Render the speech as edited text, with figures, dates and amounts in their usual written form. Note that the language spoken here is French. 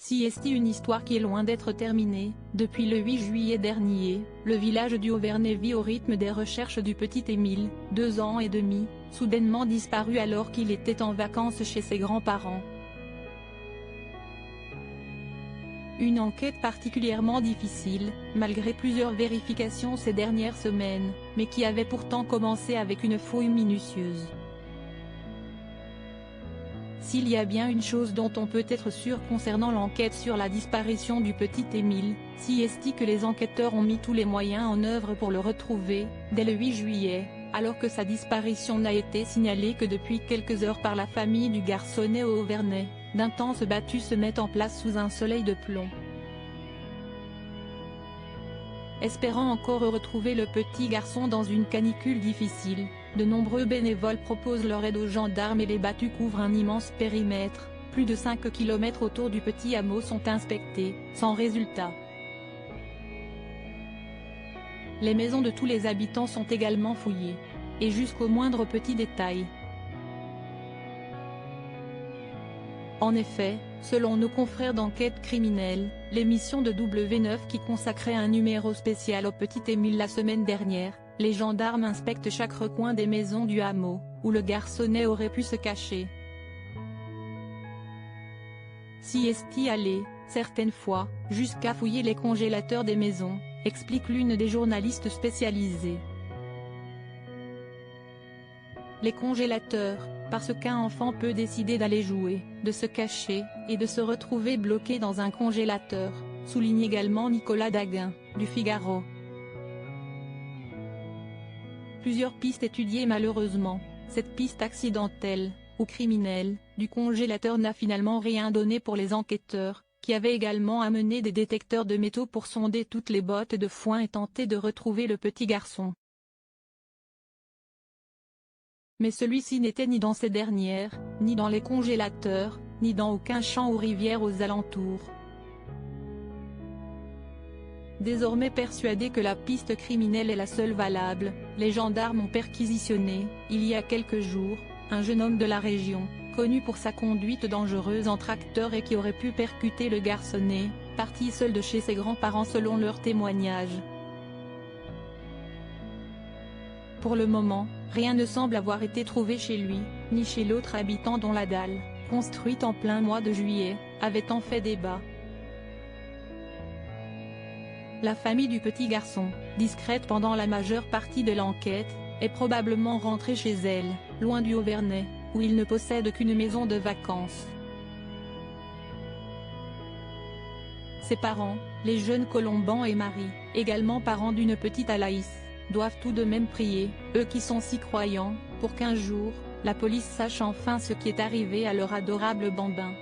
CST, une histoire qui est loin d'être terminée. Depuis le 8 juillet dernier, le village du Auvernais vit au rythme des recherches du petit Émile, 2 ans et demi, soudainement disparu alors qu'il était en vacances chez ses grands-parents. Une enquête particulièrement difficile, malgré plusieurs vérifications ces dernières semaines, mais qui avait pourtant commencé avec une fouille minutieuse. S'il y a bien une chose dont on peut être sûr concernant l'enquête sur la disparition du petit Émile, c'est que les enquêteurs ont mis tous les moyens en œuvre pour le retrouver, dès le 8 juillet, alors que sa disparition n'a été signalée que depuis quelques heures par la famille du garçonnet au Auvernais. D'intenses battues se mettent en place sous un soleil de plomb. Espérant encore retrouver le petit garçon dans une canicule difficile, de nombreux bénévoles proposent leur aide aux gendarmes et les battues couvrent un immense périmètre. Plus de 5 km autour du petit hameau sont inspectés, sans résultat. Les maisons de tous les habitants sont également fouillées. Et jusqu'au moindre petit détail. En effet, selon nos confrères d'enquête criminelle, l'émission de W9 qui consacrait un numéro spécial au petit Émile la semaine dernière, les gendarmes inspectent chaque recoin des maisons du hameau, où le garçonnet aurait pu se cacher. CST allait, certaines fois, jusqu'à fouiller les congélateurs des maisons, explique l'une des journalistes spécialisées. Les congélateurs, parce qu'un enfant peut décider d'aller jouer, de se cacher, et de se retrouver bloqué dans un congélateur, souligne également Nicolas Daguin, du Figaro. Plusieurs pistes étudiées malheureusement, cette piste accidentelle, ou criminelle, du congélateur n'a finalement rien donné pour les enquêteurs, qui avaient également amené des détecteurs de métaux pour sonder toutes les bottes de foin et tenter de retrouver le petit garçon. Mais celui-ci n'était ni dans ces dernières, ni dans les congélateurs, ni dans aucun champ ou rivière aux alentours. Désormais persuadés que la piste criminelle est la seule valable, les gendarmes ont perquisitionné, il y a quelques jours, un jeune homme de la région, connu pour sa conduite dangereuse en tracteur et qui aurait pu percuter le garçonnet, parti seul de chez ses grands-parents selon leurs témoignages. Pour le moment, rien ne semble avoir été trouvé chez lui, ni chez l'autre habitant dont la dalle, construite en plein mois de juillet, avait tant fait débat. La famille du petit garçon, discrète pendant la majeure partie de l'enquête, est probablement rentrée chez elle, loin du Auvernais, où il ne possède qu'une maison de vacances. Ses parents, les jeunes Colomban et Marie, également parents d'une petite Alaïs, doivent tout de même prier, eux qui sont si croyants, pour qu'un jour, la police sache enfin ce qui est arrivé à leur adorable bambin.